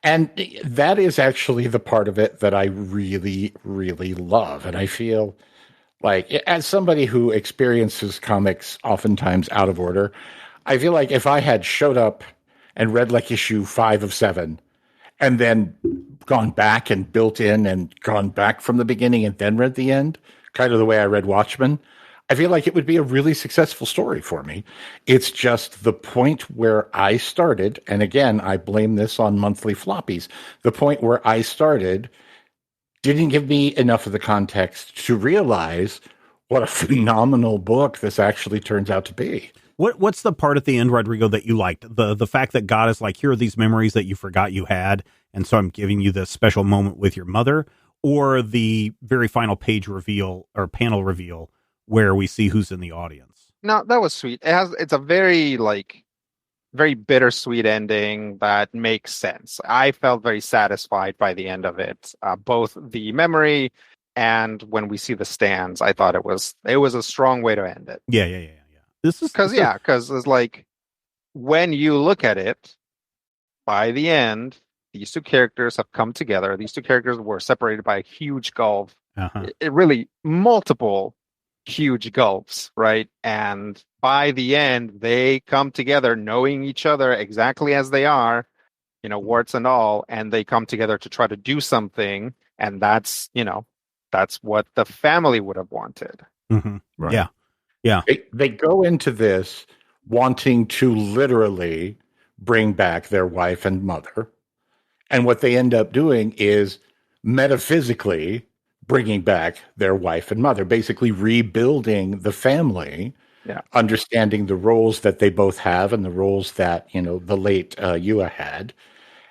And that is actually the part of it that I really, really love. And I feel like, as somebody who experiences comics oftentimes out of order, I feel like if I had showed up and read like issue 5 of 7 and then gone back and built in and gone back from the beginning and then read the end, kind of the way I read Watchmen, I feel like it would be a really successful story for me. It's just the point where I started, and again, I blame this on monthly floppies, the point where I started didn't give me enough of the context to realize what a phenomenal book this actually turns out to be. What's the part at the end, Rodrigo, that you liked? The fact that God is like, here are these memories that you forgot you had, and so I'm giving you this special moment with your mother, or the very final page reveal or panel reveal where we see who's in the audience? No, that was sweet. It's a very very bittersweet ending that makes sense. I felt very satisfied by the end of it. Both the memory and when we see the stands, I thought it was a strong way to end it. Yeah. This is because it's like, when you look at it, by the end, these two characters have come together. These two characters were separated by a huge gulf. It really multiple huge gulfs, right? And by the end, they come together knowing each other exactly as they are, warts and all, and they come together to try to do something, and that's what the family would have wanted. Right. Yeah. They go into this wanting to literally bring back their wife and mother, And what they end up doing is metaphysically bringing back their wife and mother, basically rebuilding the family, understanding the roles that they both have and the roles that, the late Yua had.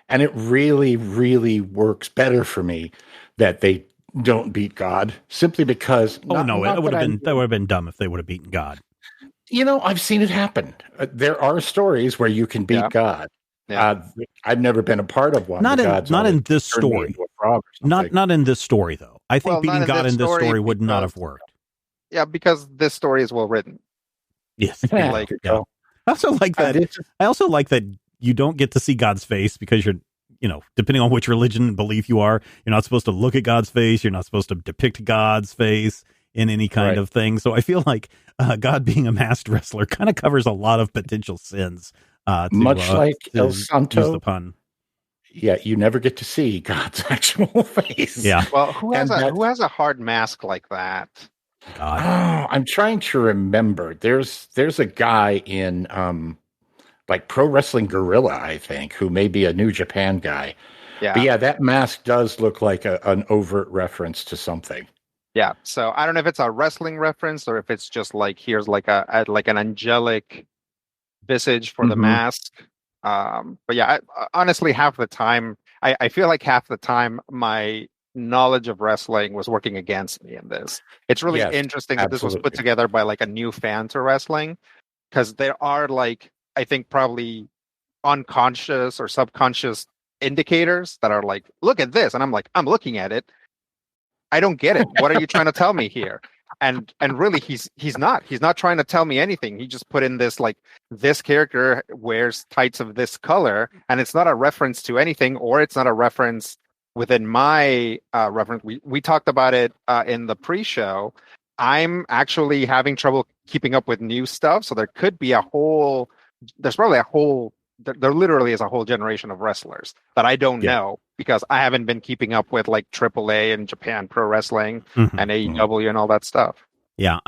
And it really, really works better for me that they don't beat God, simply because. That would have been dumb if they would have beaten God. I've seen it happen. There are stories where you can beat God. Yeah. I've never been a part of one. Not in this story. Not in this story, though. I think beating God in this story would not have worked. Yeah, because this story is well written. Yes. I also like that you don't get to see God's face because you're, depending on which religion and belief you are, you're not supposed to look at God's face. You're not supposed to depict God's face in any kind of thing. So I feel like God being a masked wrestler kind of covers a lot of potential sins. Much like El Santo. Use the pun. Yeah, you never get to see God's actual face. Yeah. Well, who has a hard mask like that? God. Oh, I'm trying to remember. There's a guy in like Pro Wrestling Guerrilla, I think, who may be a New Japan guy. Yeah. But yeah, that mask does look like an overt reference to something. Yeah. So I don't know if it's a wrestling reference or if it's just like here's like an angelic visage for the mask. But yeah, honestly, half the time, I feel like half the time my knowledge of wrestling was working against me in this. It's really interesting that this was put together by like a new fan to wrestling, because there are like, I think probably unconscious or subconscious indicators that are like, look at this. And I'm like, I'm looking at it. I don't get it. What are you trying to tell me here? And really, he's not trying to tell me anything. He just put in this, like, this character wears tights of this color, and it's not a reference to anything, or it's not a reference within my reference. We talked about it in the pre-show. I'm actually having trouble keeping up with new stuff, so there could be there literally is a whole generation of wrestlers that I don't know, because I haven't been keeping up with like AAA and Japan Pro Wrestling and AEW and all that stuff. Yeah,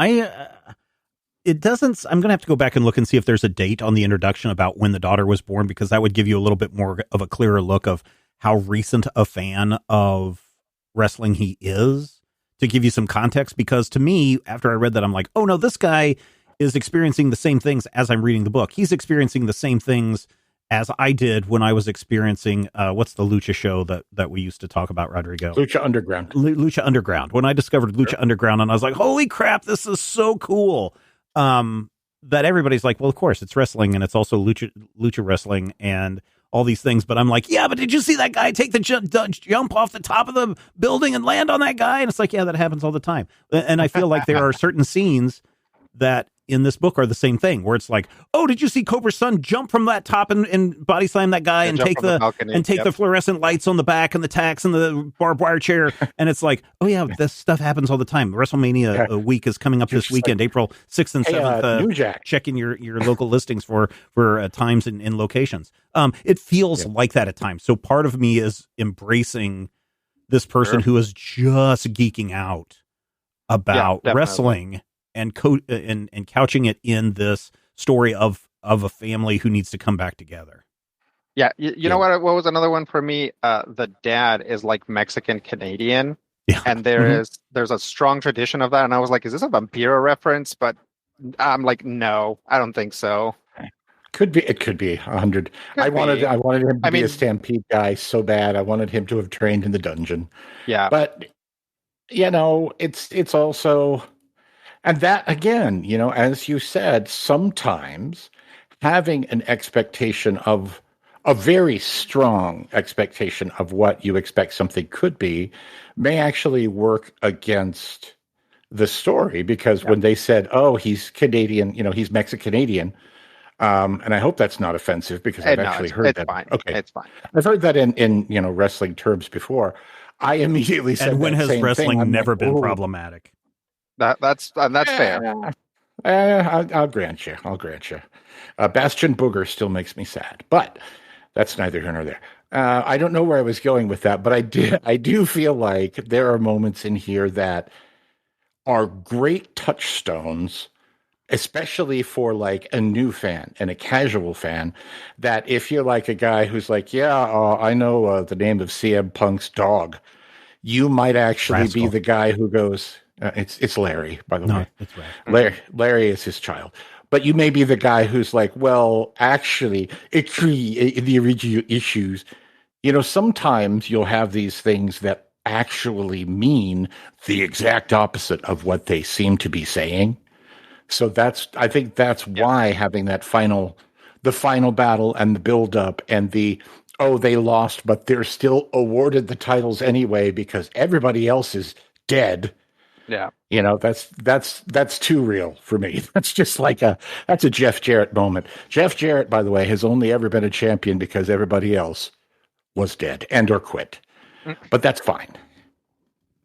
it doesn't. I'm going to have to go back and look and see if there's a date on the introduction about when the daughter was born, because that would give you a little bit more of a clearer look of how recent a fan of wrestling he is, to give you some context. Because to me, after I read that, I'm like, oh no, this guy is experiencing the same things as I'm reading the book. He's experiencing the same things as I did when I was experiencing, what's the Lucha show that we used to talk about, Rodrigo? Lucha Underground. Lucha Underground. When I discovered Lucha Underground, and I was like, holy crap, this is so cool. That everybody's like, well, of course, it's wrestling, and it's also lucha wrestling and all these things. But I'm like, yeah, but did you see that guy take the jump off the top of the building and land on that guy? And it's like, yeah, that happens all the time. And I feel like there are certain scenes that in this book are the same thing, where it's like, oh, did you see Cobra's son jump from that top and body slam that guy and take the fluorescent lights on the back and the tacks and the barbed wire chair? And it's like, oh yeah, this stuff happens all the time. WrestleMania week is coming up this weekend, April 6th and 7th. Check in your local listings for times and locations. It feels like that at times. So part of me is embracing this person who is just geeking out about wrestling and couching it in this story of a family who needs to come back together. Yeah, you know what was another one for me? The dad is like Mexican Canadian, and there's a strong tradition of that. And I was like, is this a Vampiro reference? But I'm like, no, I don't think so. It could be 100. I wanted him to be a Stampede guy so bad. I wanted him to have trained in the dungeon. Yeah, but it's also. And that, again, as you said, sometimes having an expectation of a very strong expectation of what you expect something could be may actually work against the story. Because when they said, oh, he's Canadian, he's Mexican-Canadian, and I hope that's not offensive, because I've actually heard that. Fine. Okay, it's fine. I've heard that in wrestling terms before. I immediately said, and when has wrestling thing, never been problematic? That's fair. I'll grant you. Bastion Booger still makes me sad, but that's neither here nor there. I don't know where I was going with that, but I do feel like there are moments in here that are great touchstones especially for like a new fan and a casual fan, that if you're like a guy who's like, I know the name of CM Punk's dog, you might actually be the guy who goes, it's Larry, by the way. It's right. Larry is his child. But you may be the guy who's like, well, actually, it's the original issues. Sometimes you'll have these things that actually mean the exact opposite of what they seem to be saying. So I think that's why having the final battle and the build up and they lost, but they're still awarded the titles anyway because everybody else is dead. Yeah. That's too real for me. That's just like that's a Jeff Jarrett moment. Jeff Jarrett, by the way, has only ever been a champion because everybody else was dead and or quit. But that's fine.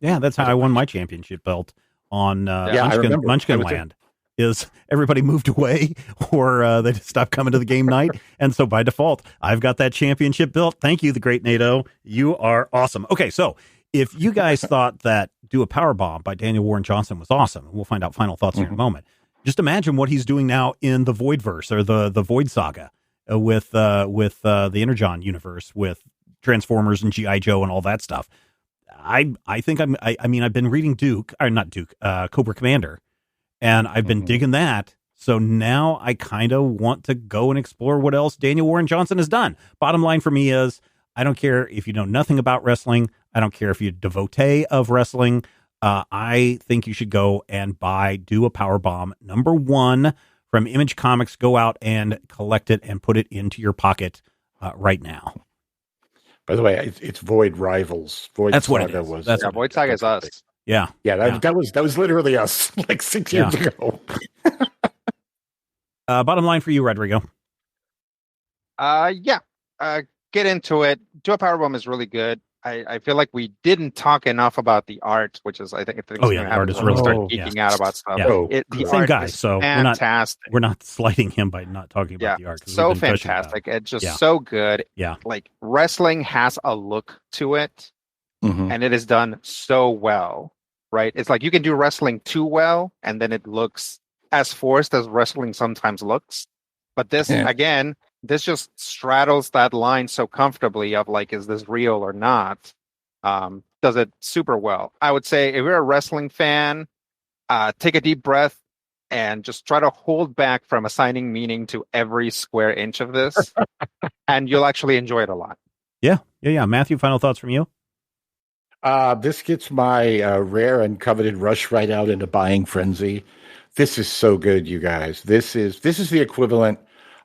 Yeah, that's how I won my championship belt on Munchkin Land. Is everybody moved away or they just stopped coming to the game night? And so by default, I've got that championship belt. Thank you, the great NATO. You are awesome. Okay, so if you guys thought that Do a Powerbomb by Daniel Warren Johnson was awesome, and we'll find out final thoughts in a moment, just imagine what he's doing now in the Voidverse or the Void Saga with the Energon universe with Transformers and G.I. Joe and all that stuff. I think I've been reading Cobra Commander, and I've been digging that. So now I kind of want to go and explore what else Daniel Warren Johnson has done. Bottom line for me is, I don't care if you know nothing about wrestling. I don't care if you're a devotee of wrestling. I think you should go and buy Do a Powerbomb #1 from Image Comics. Go out and collect it and put it into your pocket right now. By the way, it's Void Rivals. That's what it is. Void Saga is us. Yeah. That was literally us like 6 years ago. Bottom line for you, Rodrigo. Get into it. Do a Powerbomb is really good. I feel like we didn't talk enough about the art, which is I think the art is really start geeking out about stuff. Yeah. The same art guy, is so fantastic. we're not slighting him by not talking about the art. So fantastic. It's just so good. Yeah. Like wrestling has a look to it, and it is done so well, right? It's like you can do wrestling too well, and then it looks as forced as wrestling sometimes looks. But this, again, this just straddles that line so comfortably of like, is this real or not? Does it super well. I would say if you're a wrestling fan, take a deep breath and just try to hold back from assigning meaning to every square inch of this, and you'll actually enjoy it a lot. Yeah. Matthew, final thoughts from you? This gets my rare and coveted rush right out into buying frenzy. This is so good, you guys. This is the equivalent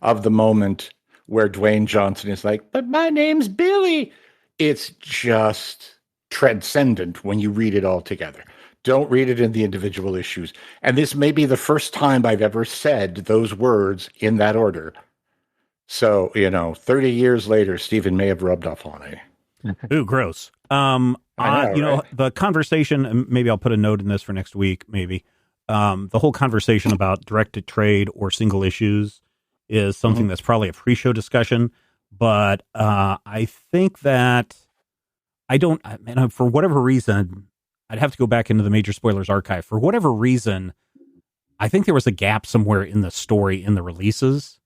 of the moment where Dwayne Johnson is like, but my name's Billy. It's just transcendent when you read it all together. Don't read it in the individual issues. And this may be the first time I've ever said those words in that order. So, 30 years later, Stephen may have rubbed off on it. Ooh, gross. The conversation, and maybe I'll put a note in this for next week, maybe. The whole conversation about direct-to-trade or single issues is something that's probably a pre-show discussion, but I think that for whatever reason, I'd have to go back into the Major Spoilers archive. For whatever reason, I think there was a gap somewhere in the story, in the releases,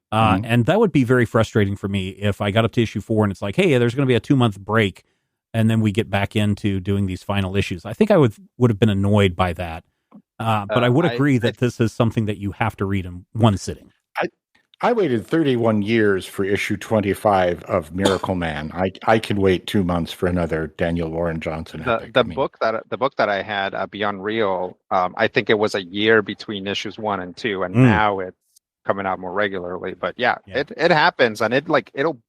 and that would be very frustrating for me if I got up to issue 4 and it's like, hey, there's going to be a 2-month break, and then we get back into doing these final issues. I think I would have been annoyed by that, but I would agree that this is something that you have to read in one sitting. I waited 31 years for issue 25 of Miracle Man. I can wait 2 months for another Daniel Warren Johnson epic. The book that I had, Beyond Real, I think it was a year between issues 1 and 2, and now it's coming out more regularly. But it happens, and it'll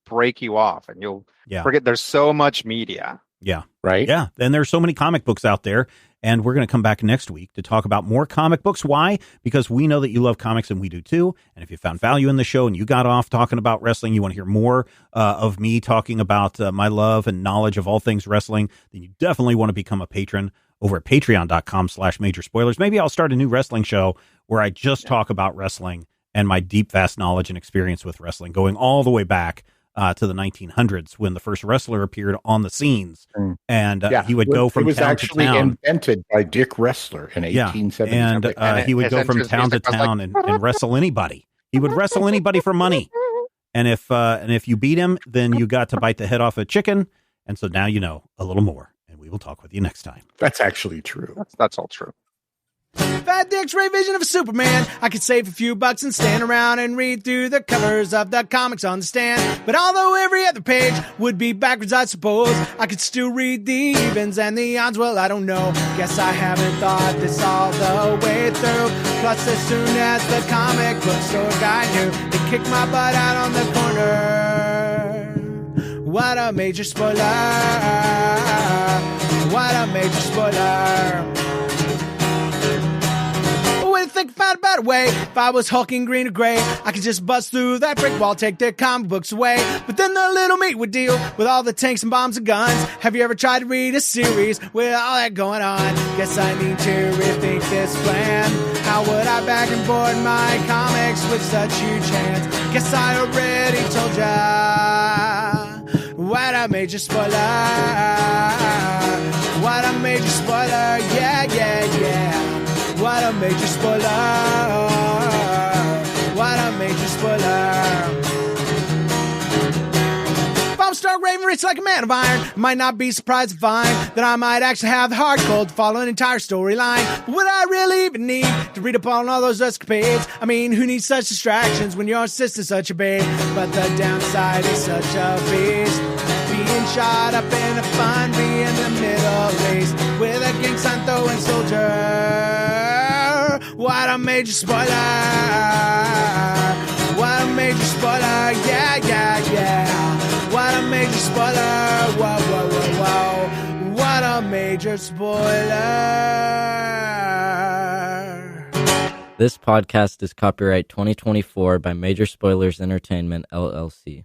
break you off, and you'll forget there's so much media. Yeah. Right? Yeah. And there's so many comic books out there. And we're going to come back next week to talk about more comic books. Why? Because we know that you love comics and we do too. And if you found value in the show and you got off talking about wrestling, you want to hear more of me talking about my love and knowledge of all things wrestling, then you definitely want to become a patron over at patreon.com/major spoilers. Maybe I'll start a new wrestling show where I just talk about wrestling and my deep, vast knowledge and experience with wrestling, going all the way back to the 1900s when the first wrestler appeared on the scenes, and he would go from town to town. It was actually invented by Dick Wrestler in 1870. And he would go from town to town and wrestle anybody. He would wrestle anybody for money, and if you beat him, then you got to bite the head off a chicken. And so now you know a little more, and we will talk with you next time. That's actually true. That's all true. Fat Dick's Ray vision of a Superman. I could save a few bucks and stand around and read through the covers of the comics on the stand. But although every other page would be backwards, I suppose, I could still read the evens and the odds. Well, I don't know. Guess I haven't thought this all the way through. Plus, as soon as the comic book store guy knew, he kicked my butt out on the corner. What a major spoiler. What a major spoiler. Think about a better way. If I was hulking green or gray, I could just bust through that brick wall, take their comic books away. But then the little meat would deal with all the tanks and bombs and guns. Have you ever tried to read a series with all that going on? Guess I need to rethink this plan. How would I bag and board my comics with such huge hands? Guess I already told ya. What a major spoiler. What a major spoiler. Yeah, yeah, yeah. What a major spoiler. What a major spoiler. If I'm Stark Raven rich like a man of iron, I might not be surprised to find that I might actually have the heart cold to follow an entire storyline. But would I really even need to read up on all those escapades? I mean, who needs such distractions when your sister's such a babe? But the downside is such a beast. Being shot up in a fun, be in the Middle East with a gang sign throwing soldier. What a major spoiler. What a major spoiler. Yeah, yeah, yeah. What a major spoiler. Whoa, whoa, whoa, whoa. What a major spoiler. This podcast is copyright 2024 by Major Spoilers Entertainment, LLC.